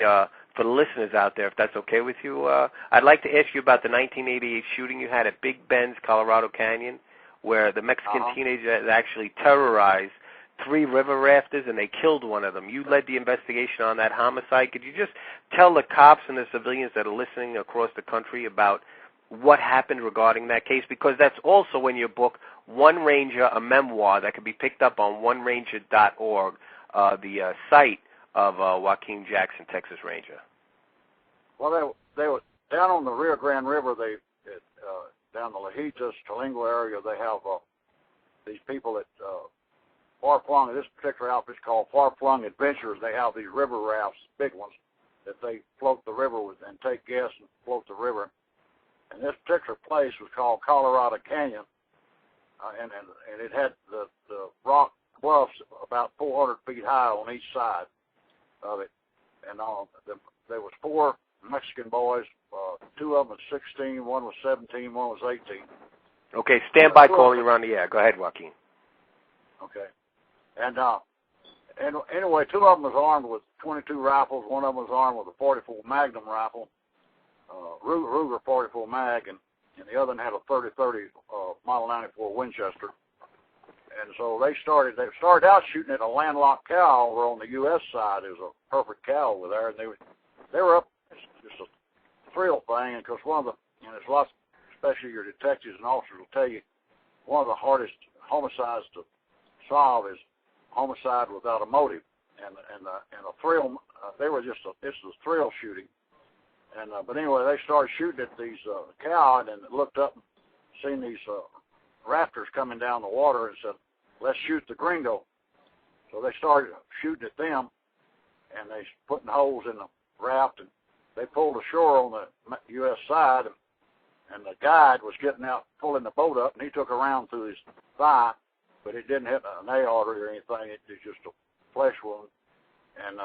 for the listeners out there, if that's okay with you. I'd like to ask you about the 1988 shooting you had at Big Bend's, Colorado Canyon, where the Mexican teenager had actually terrorized 3 river rafters, and they killed one of them. You led the investigation on that homicide. Could you just tell the cops and the civilians that are listening across the country about what happened regarding that case? Because that's also in your book, One Ranger, a memoir that can be picked up on oneranger.org, the site of Joaquin Jackson, Texas Ranger. Well, they were down on the Rio Grande River. Down the Lajitas, Talingo area, they have these people that Far Flung. This particular outfit is called Far Flung Adventures. They have these river rafts, big ones, that they float the river with and take guests and float the river. And this particular place was called Colorado Canyon, and it had the rock bluffs about 400 feet high on each side of it. And there was 4 Mexican boys. 2 of them was 16, one was 17, one was 18. Okay, stand by, calling you around the air. Go ahead, Joaquin. Okay. And anyway, 2 of them was armed with 22 rifles. One of them was armed with a 44 Magnum rifle, Ruger 44 Mag, and the other one had a 30-30 Model 94 Winchester. And so they started out shooting at a landlocked cow over on the U.S. side. It was a perfect cow over there, and they were up. It's just a thrill thing, and of course there's lots, especially your detectives and officers will tell you, one of the hardest homicides to solve is homicide without a motive, and a thrill. This was thrill shooting, and but anyway, they started shooting at these cow, and then looked up and seen these raptors coming down the water and said, "Let's shoot the gringo." So they started shooting at them, and they putting holes in the raft, and they pulled ashore on the U.S. side, and the guide was getting out, pulling the boat up, and he took a round through his thigh, but it didn't hit an A artery or anything. It was just a flesh wound. And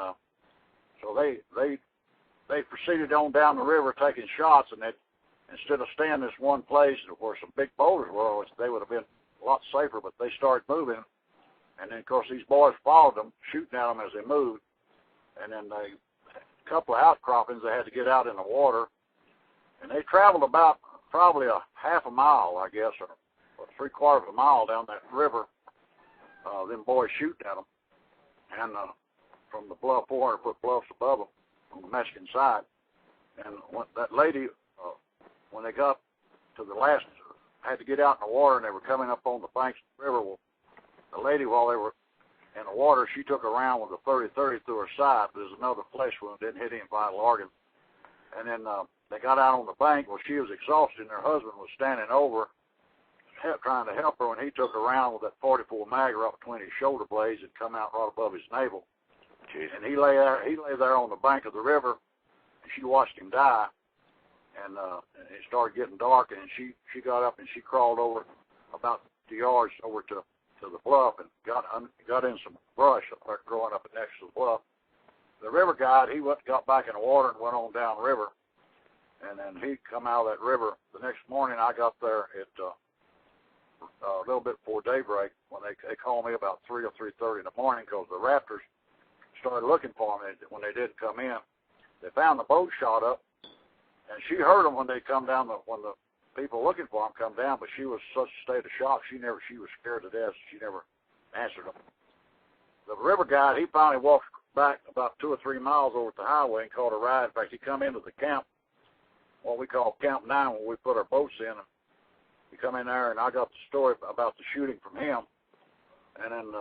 so they proceeded on down the river taking shots, and instead of staying in this one place where some big boulders were, which they would have been a lot safer, but they started moving. And then, of course, these boys followed them, shooting at them as they moved. And then a couple of outcroppings, they had to get out in the water. And they traveled about probably a half a mile, I guess, or 3/4 of a mile down that river, them boys shooting at them. And from the bluff, 400-foot bluffs above them on the Mexican side. And that lady, when they got to the last, had to get out in the water, and they were coming up on the banks of the river. Well, the lady, while they were in the water, she took a round with a 30-30 through her side. There's another flesh wound, didn't hit any vital organ. And then they got out on the bank. Well, she was exhausted, and her husband was standing over, trying to help her, and he took a round with that 44 Mag right between his shoulder blades and come out right above his navel. Jeez. And he lay there on the bank of the river, and she watched him die. And it started getting dark, and she got up and she crawled over about 2 yards over to the bluff and got in some brush up there growing up next to the bluff. The river guide, he got back in the water and went on down river, and then he come out of that river. The next morning, I got there at a little bit before daybreak when they called me about 3 or 3:30 in the morning because the raptors started looking for them. When they did come in, they found the boat shot up, and she heard them when they come down. When the people looking for them come down, but she was in such a state of shock, she was scared to death. She never answered them. The river guide, he finally walked back about 2 or 3 miles over to the highway and caught a ride. In fact, he come into the camp, what we call Camp 9, when we put our boats in. And he come in there, and I got the story about the shooting from him. And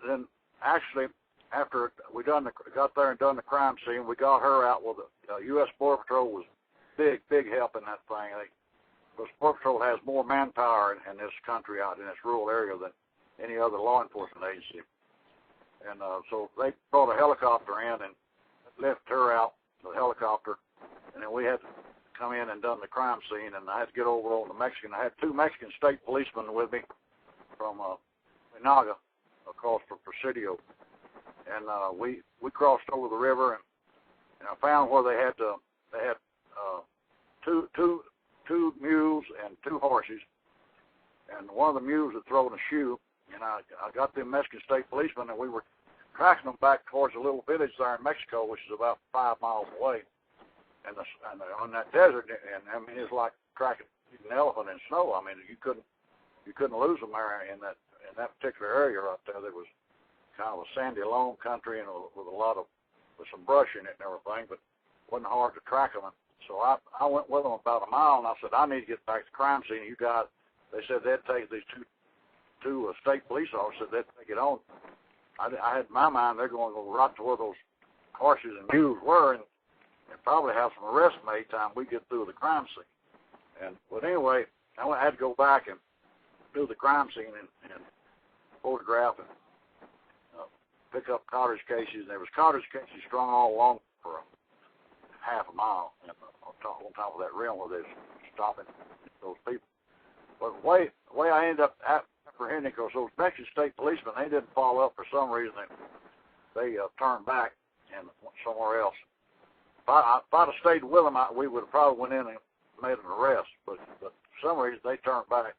then actually, after we got there and done the crime scene, we got her out with the U.S. Border Patrol was big help in that thing. Because Border Patrol has more manpower in this country out in this rural area than any other law enforcement agency. And so they brought a helicopter in and lifted her out, the helicopter, and then we had to come in and done the crime scene, and I had to get over on the Mexican. I had 2 Mexican state policemen with me from Minaga across from Presidio. And we crossed over the river, and I found where they had two mules and 2 horses, and one of the mules had thrown a shoe, and I got them Mexican state policemen, and we were tracking them back towards a little village there in Mexico, which is about 5 miles away. And on that desert, and I mean, it's like tracking an elephant in snow. I mean, you couldn't lose them there in that particular area right there. There was kind of a sandy loam country and with some brush in it and everything, but it wasn't hard to track them. And so I went with them about a mile, and I said, I need to get back to the crime scene. You guys, they said they'd take these two state police officers, they'd take it on. I had in my mind they're going to go right to where those horses and mules were and probably have some arrests made time we get through the crime scene. But anyway, I had to go back and do the crime scene and photograph and pick up cartridge cases. There was cartridge cases strung all along for half a mile and on top of that rim where they were stopping those people. But the way I ended up apprehending, because those Mexican state policemen, they didn't follow up for some reason. They turned back and went somewhere else. If I'd have stayed with them, we would have probably went in and made an arrest. But for some reason, they turned back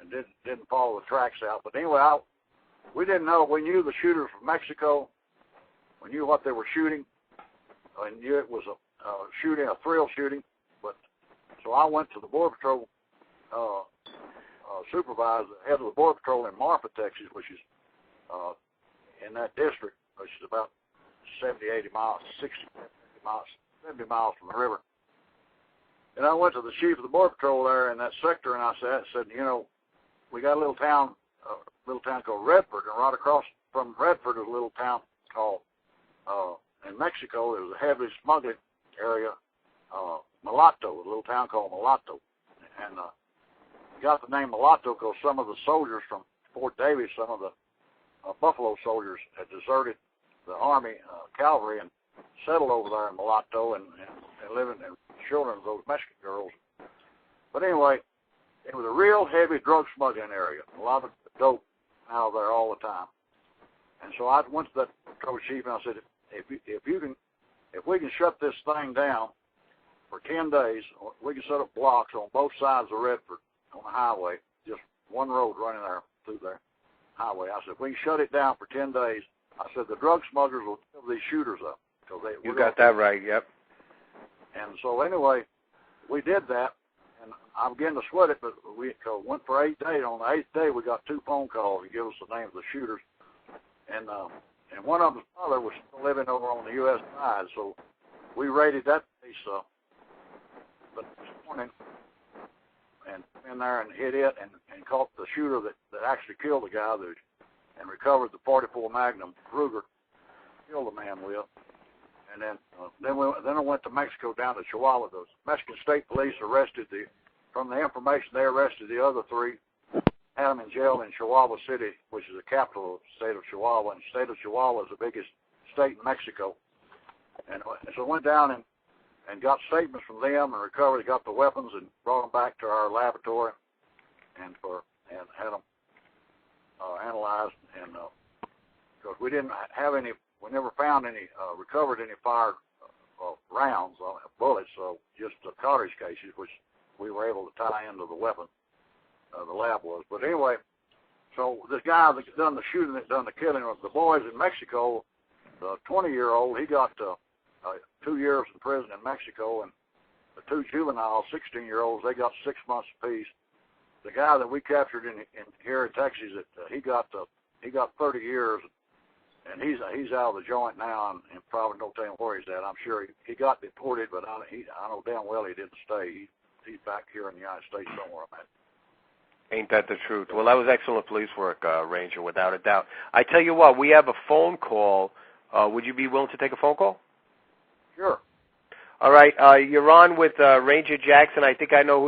and didn't follow the tracks out. But anyway, we didn't know. We knew the shooters from Mexico. We knew what they were shooting. I knew it was a thrill shooting. But so I went to the Border Patrol supervisor, head of the Border Patrol in Marfa, Texas, which is in that district, which is about 70 miles from the river. And I went to the chief of the Border Patrol there in that sector, and I said, you know, we got a little town called Redford, and right across from Redford is a little town called, in Mexico, there was a heavy smuggling area, Mulatto, a little town called Mulatto. And got the name Mulatto because some of the soldiers from Fort Davis, some of the Buffalo soldiers had deserted the Army cavalry and settled over there in Mulatto and living in children of those Mexican girls. But anyway, it was a real heavy drug smuggling area. A lot of dope out there all the time. And so I went to that patrol chief and I said, if we can shut this thing down for 10 days, we can set up blocks on both sides of Redford on the highway, just one road running there through there highway. I said, if we can shut it down for 10 days, I said, the drug smugglers will kill these shooters up. You got that right, yep. And so anyway, we did that, and I began to sweat it, but we went for 8 days. On the 8th day, we got 2 phone calls to give us the names of the shooters. And one of them's father was still living over on the U.S. side, so we raided that place but this morning and in there and hit it and caught the shooter that actually killed the guy and recovered the .44 Magnum Ruger, killed the man with. And then I went to Mexico down to Chihuahua. The Mexican State Police from the information they arrested the other 3, had them in jail in Chihuahua City, which is the capital of the state of Chihuahua. And the state of Chihuahua is the biggest state in Mexico. And so I went down and got statements from them and recovered, got the weapons and brought them back to our laboratory and had them analyzed. And because we didn't have any, we never found any, recovered any fired rounds, bullets, so just the cartridge cases, which we were able to tie into the weapon, the lab was. But anyway, so this guy that done the shooting, that done the killing of the boys in Mexico, the 20-year-old, he got 2 years in prison in Mexico, and the 2 juveniles, 16-year-olds, they got 6 months apiece. The guy that we captured in here in Texas, he got 30 years, and he's out of the joint now, and probably don't tell him where he's at. I'm sure he got deported, but I know damn well he didn't stay. He's back here in the United States somewhere, man. Ain't that the truth? Well, that was excellent police work, Ranger, without a doubt. I tell you what, we have a phone call. Would you be willing to take a phone call? Sure. All right. You're on with Ranger Jackson. I think I know who